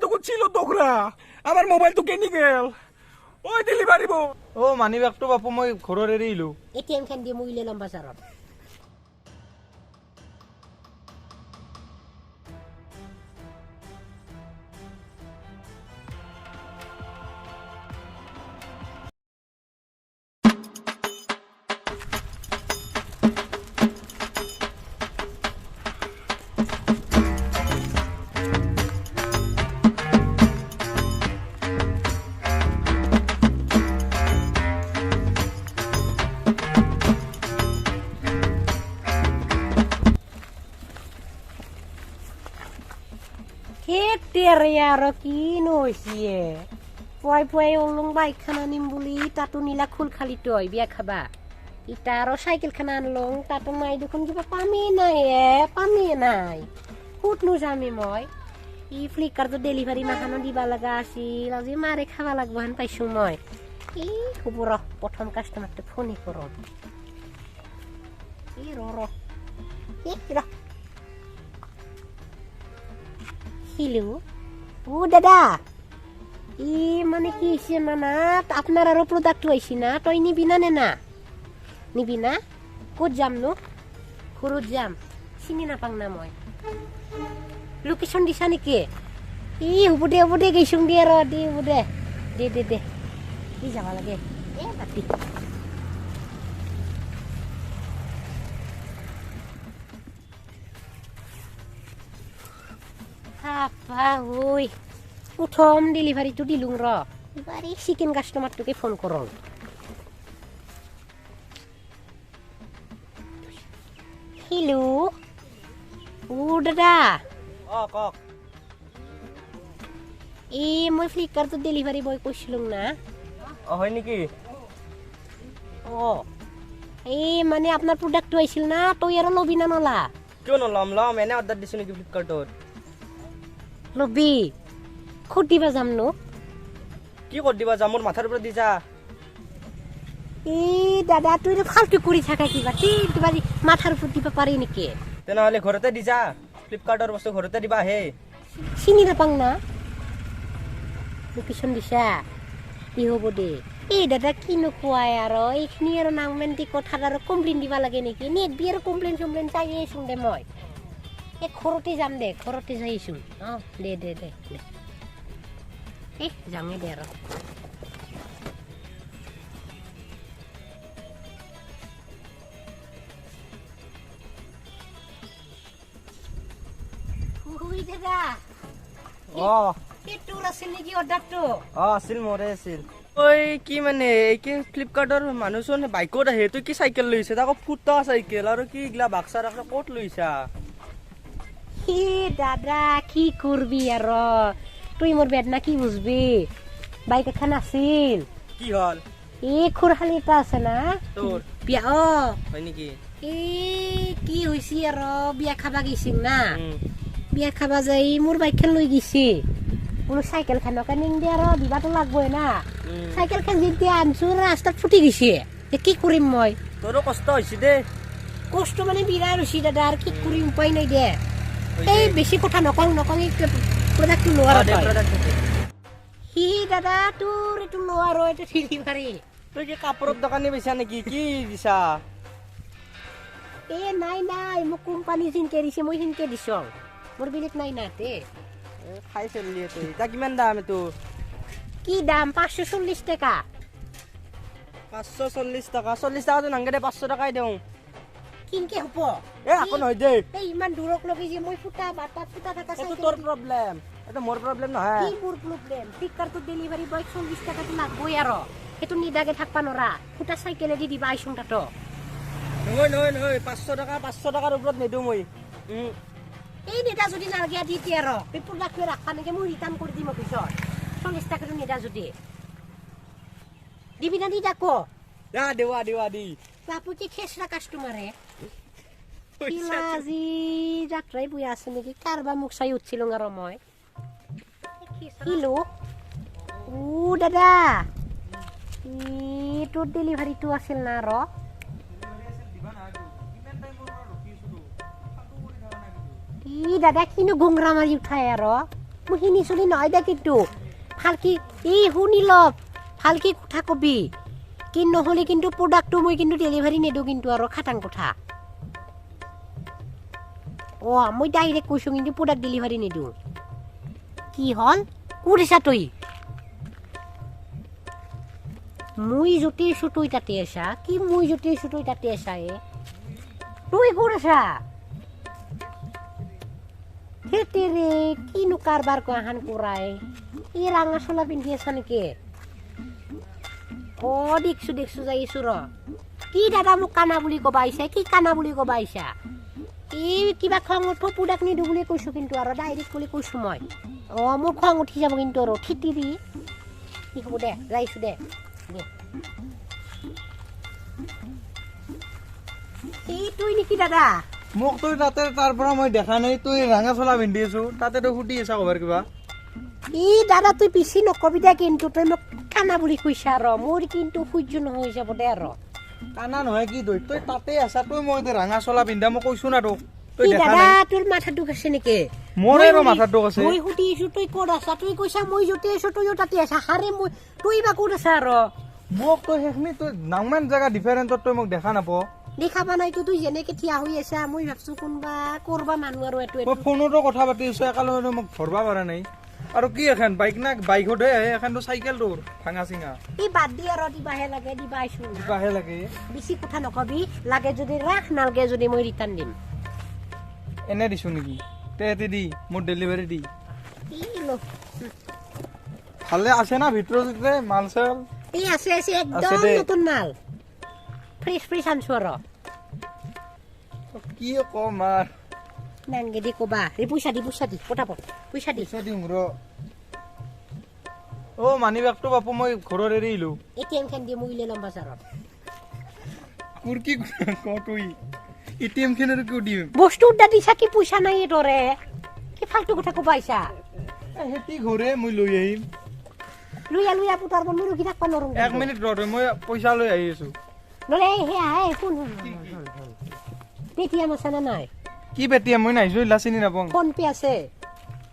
তখন ছিল তোকৰা আমাৰ মোবাইল তো কেনি গেল ওই ডেলিভাৰি বয় ও মানি ব্যাগটো বাপু মই ঘৰৰ এৰি আহিলো এটিএম খান দিয়ে মই উলিয়াম বাজাৰত আৰু কিনো হৈছে পুৱাই ওলং বাইক খান আনিম বুলি তাতো নীলা খোল খালি তই বিয়া খাবা ইটা আৰু চাইকেল খান আনলং তাতো নাই দেখোন কিবা পামেই নাই ক'তনো যামি মই ই ফ্লিপকাৰ্টত ডেলিভাৰী মাখানো দিবা লগা আছিল আজি মাৰে খাবা লাগব হেন পাইছো মই ই হ'ব ৰ প্ৰথম কাষ্টমাৰটো ফোনে কৰম ই ৰ হিলো ও দাদা ই মানে কি হৈছে মানা আপনার আরো প্রোডাক্ট হয়েছি না তই নিবি না নিবি না ক'ত যাম নো ঘৰত যাম চিনি নাপাং না মই লোকেশন দিছা নেকি ই হ'ব দে গৈছোং দে আৰু দে হ'ব দে কি যাব লাগে বাতি ওই প্রথম ডেলিভারিটো দিলুং র এবারে চিকেন কাস্টমারটোকে ফোন করং হেল্ল' ও দাদা কক মই ফ্লিপকাৰ্টত ডেলিভাৰী বয় কৈছিলুং না হয় নেকি মানে আপনার প্রোডাক্ট হয়েছিল না তই আর লবি না নলা কিয় নলম এনে অৰ্ডাৰ দিছো নেকি ফ্লিপকাৰ্টত লবি খুদ দিবা যাম নো কি কৰি দিবা যাম মোৰ মাথাৰ ওপৰত দি যা দাদা তুই ফালতু কৰি থাকা কিবা মাথাৰ উপৰ দিবা পাৰি নেকি তেনেহ'লে ঘৰতে দি যা ফ্লিপকাৰ্টৰ বস্তু ঘৰতে দিবা হে চিনি নাপাং না লোকেশন দিছা কি হ'ব দে দাদা কি নোকোৱাই আৰু এইখিনি আৰু নামমেন্টি কথাত আৰু কমপ্লেইন দিবা লাগে নেকি নেট বি আৰু কমপ্লেইন চাই আছোং দে মই ঘৰতে যাম দে ঘৰতে যাইছোং দে যামে দে আৰু দাদা তোৰ আছিল নেকি অৰ্ডাৰটো আছিল মোৰে আছিল ঐ কি মানে কি ফ্লিপকাৰ্টৰ মানুহচোন বাইকত আহে তই কি চাইকেল লৈছে তাকো ফুটা চাইকেল আৰু কি এইগিলা বাক্সা ৰাখা ক'ত লৈছা দাদা কি করবি আর তুই মোর বেদনা কি বুঝবি বাইক এখন আছিল কি হল খুরহালি এটা আছে না তোর বিয়া হয় নেকি কি হয়েছি আর বিয়া খাবা গেছিল না বিয়া খাবা যাই মোর বাইকখান লৈ গেছি বোলো সাইকেল খানকে নিং দিয়ে আর দিবাতো লাগবই না সাইকেল খান যেতিয়া আনছো রাস্তাত ফুটি গেছে কি করিম মই তোরও কষ্ট হয়েছে দে কষ্ট মানে বিরাট হয়েছি দাদা আর কি করিম উপায় নাই দে বেশি কথা নকং প্রোডাক্টটো লোৱাৰ দাদা তোৰ এইটো লোৱাৰ এইটো ডেলিভাৰী তই কি কাপোৰৰ দোকানী বেচা নেকি কি দিছা নাই মোক কোম্পানী জিনকে দিছে মই সিনকে দিছো মোৰ বেলেগ নাই না তে খাই চলি আছে এটা কিমান দাম এইটো কি দাম 540 টাকা 540 টাকা 40 টাকাটো নাংগে দে 500 টাকাই দিওঁ কিনকে হব আকো নহয় দে ইমান দূৰক লগি যে মই ফুটা থাকা এইটো তোৰ প্ৰব্লেম এটা মোৰ প্ৰব্লেম নহয় কি মোৰ প্ৰব্লেম ফ্লিপকাৰ্টত ডেলিভাৰী বয় 40 টাকাটো লাগবই আৰু সেইটো নিদাকে থাকবা নৰা ফুটা চাইকেলেদি দিবা আইছুং তাতো নহয় 500 টাকাৰ ওপৰত নেদো মই নিদা যদি নালাগে দি দিয়ে আৰু এই প্ৰডাক্টটো ৰাখবা নেকি মই ৰিটাৰ্ণ কৰি দিম পিছত 40 টাকাটো নিদা যদি দিবি না দি তাকো দেৱা দি বাপু কি খেচৰা কাষ্টমাৰে আজি যাত্ৰাই বৈ আছে নেকি কাৰবা মোক চাই উঠিলুং আৰু মই কিলো দাদা তোৰ ডেলিভাৰীটো আছিল না আৰু দাদা কিনো গোংৰা মাৰি উঠাই আৰু মই সিনি চলি নহয় দে কিন্তু ভালকে শুনি ল ভালকে কথা কবি কি নহ'লে কিন্তু প্ৰডাক্টটো মই কিন্তু ডেলিভাৰী নিদিওঁ কিন্তু আৰু খাটাং কথা মই ডাইৰেক্ট কৈছোঁ কিন্তু প্ৰডাক্ট ডেলিভাৰী নিদিওঁ কি হ'ল ক'ত আছা তই মই য'তে আছোঁ তই তাতে আছা কি মই য'তে আছোঁ তই তাতে আছা তই ক'ত আছা হেতেৰে কিনো কাৰবাৰ কাহান কৰাই এই ৰাঙা চোলা পিন্ধি আছা নেকি দেখছো যাইছো ৰ কি দাদা মোক কানা বুলি ক'বা আহিছা কি কানা বুলি ক'বা আহিছা এই কিবা খং উঠব প্ৰডাক্ট নিদিওঁ বুলি কৈছোঁ কিন্তু আৰু ডাইৰেক্ট বুলি কৈছোঁ মই মোৰ খং উঠি যাব কিন্তু আৰু থিতিৰি কি হ'ব দে যাইছোঁ দে এই তুই নেকি দাদা মোক তই তাতে তাৰ পৰা মই দেখা নাই তই ৰঙা চোলা পিন্ধি আছো তাতে তই সুধি আছা খবৰ কিবা দাদা তুই বেছি নকবি দে কিন্তু তই মোক কানা বুলি কৈছা আৰু মোৰ কিন্তু সহ্য নহয় যাব দে আৰু কানা নহয় কি তই তাতে আছা তই মই ৰঙা চোলা পিন্ধা মই কৈছো না তোক তই দেখা দাদা নাই তোৰ মাথা দুখ আছে নেকি মোৰ আৰু মাথা দুখ আছে মই সুধি আছো তই ক'ত আছা তই কৈছা মই য'তে আছো তইও তাতে আছা হাৰে মই তই বা ক'ত আছা আৰু মোক তই সেইখিনি তই নাংমান জেগা ডিফাৰেণ্টত তই মোক দেখা নাপাৱ দেখাবা নাইতো তুই যেনেকে থিয়া হৈ আছা মই ভাবছো কোনোবা কৰবা মানুহ আৰু মই ফোনতো কথা পাতি আছো একেলগে মোক ধৰবা পৰা নাই আৰু কি এখন বাইক না বাইকতে আহে এখনতো চাইকেল তোৰ ভাঙা চিঙা এই বাদ দি আৰু দিবাহে লাগে দিবা আইছো কিবাহে লাগে বেছি কথা নকবি লাগে যদি ৰাখ নালগে যদি মই ৰিটাৰ্ণ দিম এনে দিছো নেকি তে দি মোৰ ডেলিভাৰী দি ভালে আছে না ভিতৰতে মাল চাল এই আছে একদম আছে দে। নতুন মাল ফ্ৰেছ আনছো আৰু কি কম আর নাংগে দি কবা এই পইচা দি পটাপট পইচা দি পইচা দিম ৰ অ মানি বেগটো বাপু মই ঘৰত এৰি আহিলো এটিএম খান দি মই লৈ ল'ম বাজাৰত কোৰ কি তুই এটিএম খেনৰ কিয় দিম বস্তু উদ্দা দিছা কি পইচা নাই তোৰে কি ফালতু কথা কবা আহিছা হেতি ঘৰে মই লৈ আহিম লুইয়া পুতাৰ বন্ধু ৰখি থাকবা নৰম 1 মিনিট ৰ মই পইচা লৈ আহি আছো নলে হে ফোন পেটিএম আছে না নাই কি পেটিএম মই নাইছো ইলা চিনি নাপাওঁ ফোন পে আছে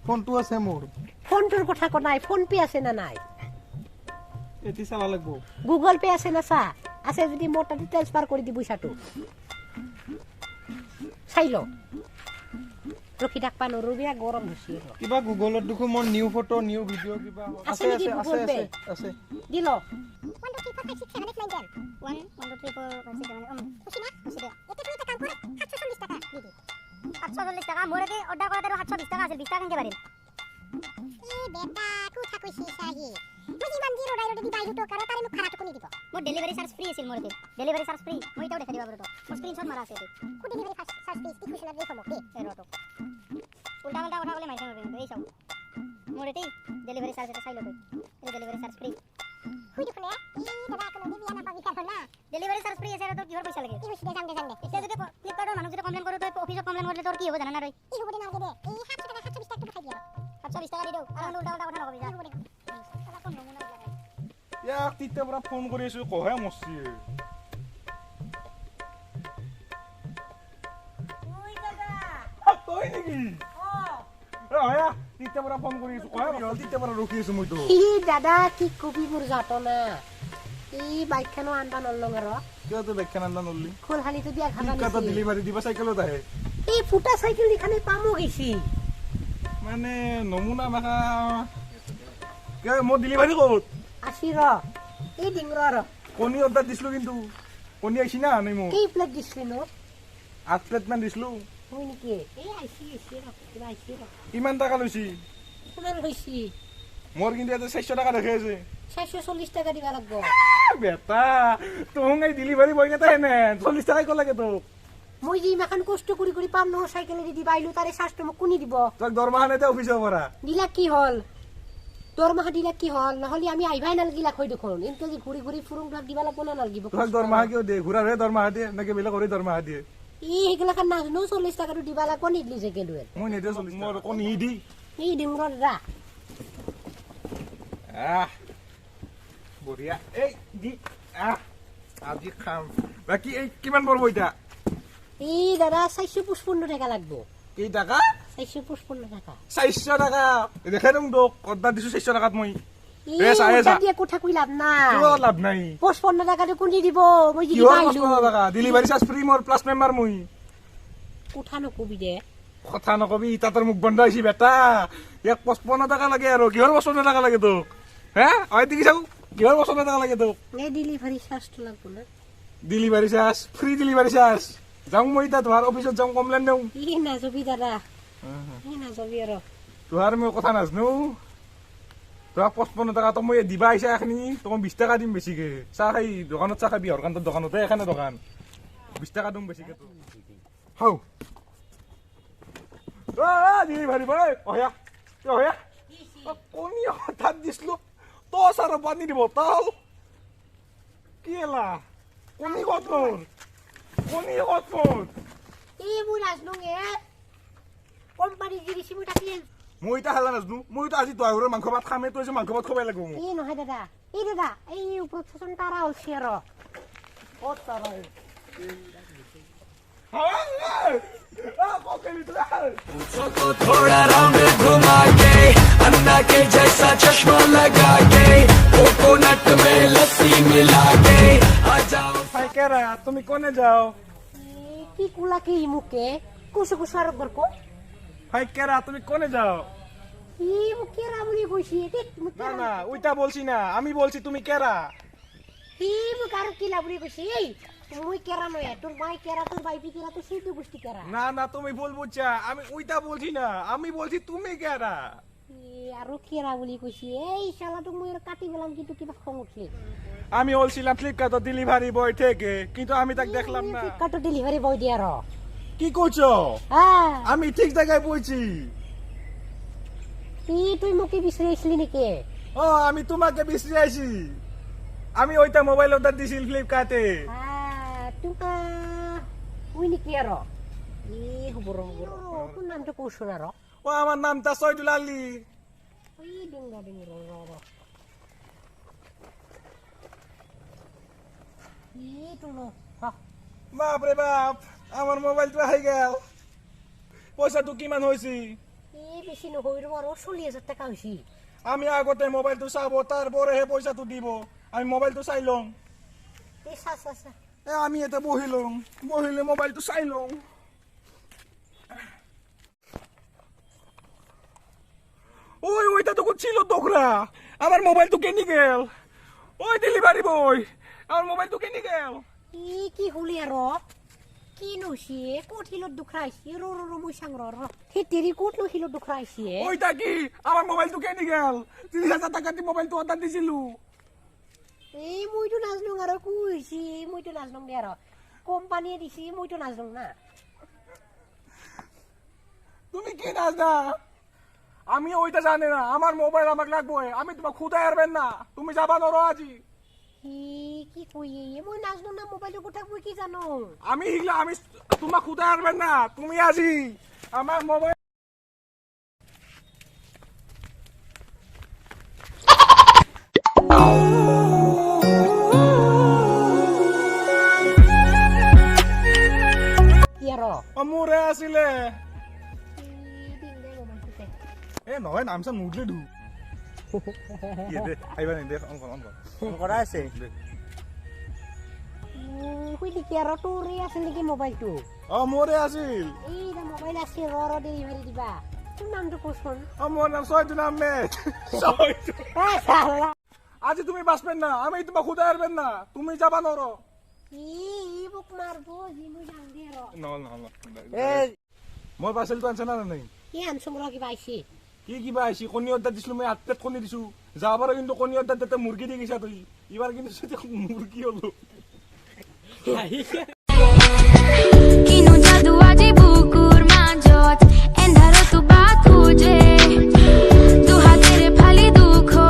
ফোনটো আছে মোৰ ফোনটোৰ কথা ক নাই ফোন পে আছে না নাই এটি চাবা লাগব গুগল পে আছে না চা আছে যদি মোৰ তাতে ট্ৰান্সফাৰ কৰি দি পইচাটো চাই ল ৰখি থাকবা নৰবিয়া গৰম হৈছে কিবা গুগলত দেখো মোৰ নিউ ফটো নিউ ভিডিও কিবা আছে নেকি Google Pay? আছে দি ল 1 2 3 4 5 6 7 8 9 10 1 1 2 3 4 5 6 7 খুশি না খুশি দে এতে তুই কাম করে 740 টাকা দিবি 740 টাকা মোরে কি অর্ডার করাতে 720 টাকা আছে 20 টাকা কেন পারিম এই বেটা কথা কইছিস আগে মই ইমান দিন অর্ডার দি বাইরু তো কারো তারে মুখ খারাপ কোনি দিব মোর ডেলিভারি চার্জ ফ্রি আছিল মোরে ডেলিভারি চার্জ ফ্রি মই এটাও দেখা দিবা বড় তো মোর স্ক্রিনশট মারা আছে কো ডেলিভারি চার্জ ফ্রি কি খুশি না দেখো মোক এই রটো উল্টা উল্টা কথা বলে মাইছে মরবে এই সব মোর এটাই ডেলিভারি চার্জ এটা চাইলো তুই এই ডেলিভারি চার্জ ফ্রি হুই দেখো না এই দাদা কোনো দিবি না পাবি কারণ না ডেলিভারি চার্জ ফ্রি আছে তো কিহর পয়সা লাগে কি হইছে জানবে এটা যদি ফ্লিপকার্টের মানুষ যদি কমপ্লেইন করে তো অফিসে কমপ্লেইন করলে তোর কি হবে জানা না রে কি হবে না দে এই 700 টাকা 720 টাকা খাই দিও 720 টাকা দি দাও আর উল্টা উল্টা কথা নকবি যা দাদা কোন নমুনা লাগে ইয়াক তিতে পৰা ফোন কৰি আছো কহে মস্তি তই নেকি অয়া তিতে পৰা ফোন কৰি আছো কহে তিতে পৰা ৰখি আছো মইতো দাদা কি কবি মোৰ যাতনা এই বাইকখানো আনবা নলং আৰু কিয় তই বেগখান আনবা নললি খোলখালিটো দিয়া খাবা ফ্লিপকাৰ্টত নিছি ডেলিভাৰী দিবা চাইকেলত আহে এই ফুটা চাইকেল দিখানে পামো গেছি মানে নমুনা মাখা কিয় মই ডেলিভাৰী ক'ত আসি ৰ এই ডিংৰ ৰ কণী অৰ্ডাৰ দিছিলো কিন্তু কণী আহিছি না নাই মোৰ কেই প্লেট দিছিলি ন 8 প্লেট মান দিছিলো হয় নেকি এই আইছি ৰ কিবা আইছি ৰ কিমান টকা লৈছি কিমান হৈছি মোৰ কিন্তু ইয়াতে 400 টকা দেখাই আছে 440 টাকা দিবা লাগব বেটা তোক এই ডেলিভাৰী বয় কেইটা এনে 40 টাকাই ক'ল লাগে তোক মই যে ইমাখন কষ্ট কৰি পাম ন চাইকেলেদি দিবা আহিলো তাৰে চাৰ্জটো মোক কোনি দিব তোক দৰমহা নেতে অফিচৰ পৰা দিলা কি হল দৰমহা দিলা কি হল নহলে আমি আহিবাই নালগিলা হৈ দেখোন এনকে যে ঘূৰি ফুৰুং ভাগ দিবা লাগব না নালগিব তোক দৰমহা কিয় দিয়ে ঘূৰাৰহে দৰমহা দিয়ে নেকি বেলেগ কৰি দৰমহা দিয়ে এই সেইগিলাখান নাজনো 40 টাকাটো দিবা লাগব নিদলি যে কেলুৱেল মই নেদে 40 মোৰ কণী দি এই ডিংৰ দাদা বঢ়িয়া এই দি আজি খাম বাকী এই কিমান পৰব এতিয়া এই দাদা 455 টাকা লাগব কেই টাকা 455 টাকা 400 টাকা দেখে দিম তোক অৰ্ডাৰ দিছো 400 টাকাত মই ই এ চা, এ চা। দিয়ে কথা কই লাভ নাই কিয় লাভ নাই 55 টাকাটো কোনি দিব মই যদি কিহৰ পাইলো 55 টাকা ডেলিভাৰী চাৰ্জ ফ্ৰী মোৰ প্লাছ মেম্বাৰ মই কথা নকবি দে কথা নকবি তাতৰ মুখ বন্ধ হৈছে বেটা ইয়াক 55 টাকা লাগে আৰু কিহৰ 55 টাকা লাগে তোক হে আই দেখি চাও কিহৰ 55 টাকা লাগে তোক নে ডেলিভাৰি চাৰ্জটো লাগবো না delivery charge free delivery charge যাওঁ মই এতিয়া তোমাৰ অফিচত যাওঁ কমপ্লেইন দিওঁ ই নাযাবি দাদা ই নাযাবি আৰু তোহাৰ মই কথা নাজানো তোক 55 টাকা তো মই দিবা আহিছা এখনি তোক 20 টাকা দিম বেছিকে চাহ খাই দোকানত চাহ খাবি হৰকান্তৰ দোকানতে এখানে দোকান 20 টাকা দিম বেছিকে তো হাও ডেলিভাৰী বয় অহয়া অহয়া কণী হঠাৎ দিছিলো টচ আৰু পানী দিব তাল কি এলা কণী ক'ত মোৰ কণী ক'ত মোৰ ই মই নাজনো এ কোম্পানী দিছি মই তাকে মই এতিয়া হালা নাজনো মই তো আজি তহঁতৰ মাংস ভাত খামে তই যে মাংস ভাত খবাই লাগিব মোক ই নহয় দাদা এই ওপৰত চোন তাৰা ওলছি আৰু ক'ত তাৰা थोड़ा राउंड घुमा के अन्ना के जैसा चश्मा लगा के कोकोनट में लस्सी मिला के आ जाओ ভাই কেৰা তুমি কোনে যাও কি কুলা কি মুকে কুসু কুসু আৰ গৰকো ভাই কেৰা তুমি কোনে যাও ই মুকে রাবলি কইছি দেখ মুকে না না ওইটা বলছি না আমি বলছি তুমি কেরা ই মুকে আর কি লাবলি কইছি এই মুই কেরা নয় তোর ভাই কেরা তোর ভাই কেরা তো সেই তো গুষ্টি কেরা না না তুমি ভুল বুঝছা আমি ওইটা বলছি না আমি বলছি তুমি কেরা আৰু কেরা বলি কইছি এই শালাটো মুই আর কাটি গেলাম কিন্তু কিবা খং উঠলি আমি বলছিলাম ফ্লিপকার্টের ডেলিভারি বয় থেকে কিন্তু আমি তাকে দেখলাম না ফ্লিপকার্ট ডেলিভারি বয় দিয়া র কি করছো হ্যাঁ আমি ঠিক জায়গায় বলছি তুই মুকে বিছরাইছিলি নাকি ও আমি তোমাকে বিশ্রী আইছি আমি ওইটা মোবাইল অর্ডার দিছিল ফ্লিপকার্টে হ্যাঁ তুকা উই নাকি আর হবর তোর নামটা কৌশল আর ও আমার নামটা সৈদুল আলী ওই ডিঙ্গা ডিঙ্গি র বাপরে বাপ আমার মোবাইলটা হয়ে গেল পয়সাটো কিমান হয়েছি বেশি নহইর আর 40,000 টাকা হইছি আমি আগতে মোবাইলটো চাব তারপরে হে পয়সাটো দিব আমি মোবাইলটো চাই লম এই সা আমি এটা বহিলে মোবাইলটো চাই লম ওই ওইটা তো ছিল তোকরা আমার মোবাইলটো কেনি গেল ওই ডেলিভারি বয় আমার মোবাইলটো কেনি গেল কি হলি আর কি নইছি কোট হিলত দুখরাইছি র মুই সাং র হে তেরি কোট নো হিলত দুখরাইছি ওইটা কি আমার মোবাইলটো কেনি গেল 30,000 টাকা দিয়ে মোবাইলটো অর্ডার দিছিলু এই মুই তো নাজনু আর কইছি মুই তো নাজনু দে আর কোম্পানি দিছি মুই তো নাজনু না তুমি কি নাজনা আমি ওইটা জানি না আমার মোবাইল আমাকে লাগবে আমি তোমার খুদাই আরবেন না তুমি যাবা নরো আজি কি কই মুই নাজনু না মোবাইল কথা কই কি জানো আমি হিগলা আমি তোমার খুদাই আরবেন না তুমি আজি আমার মোবাইল কি আর মোরে আসিলে এ নহয় নাম চাম নুদলে ধু আইবা নে দেখ অন ফোন করা আছে কই কি আর তোরে আছে নাকি মোবাইলটো অ মোরে আছিল এই মোবাইল আছে র ডেলিভারি দিবা তোর নামটা কোন অ মোর নাম সৈয়দুল আহমেদ সৈয়দ শালা আজি তুমি বাসবেন না আমি তোমার খুদাই আরবেন না তুমি যাবা নরো বুক মারবো জিমু জান দে র ন এই মই পাৰ্চেলটো আনছে না নাই আনছং ৰ কি পাইছি কি কিবা আহিছি কণী অৰ্ডাৰ দিছিলো মই 8 প্লেট কণী দিছো যাবাৰ কিন্তু কণী অৰ্ডাৰ দিতে মুৰ্গী দি গৈছা তুই এবাৰ কিন্তু মুৰ্গী হলো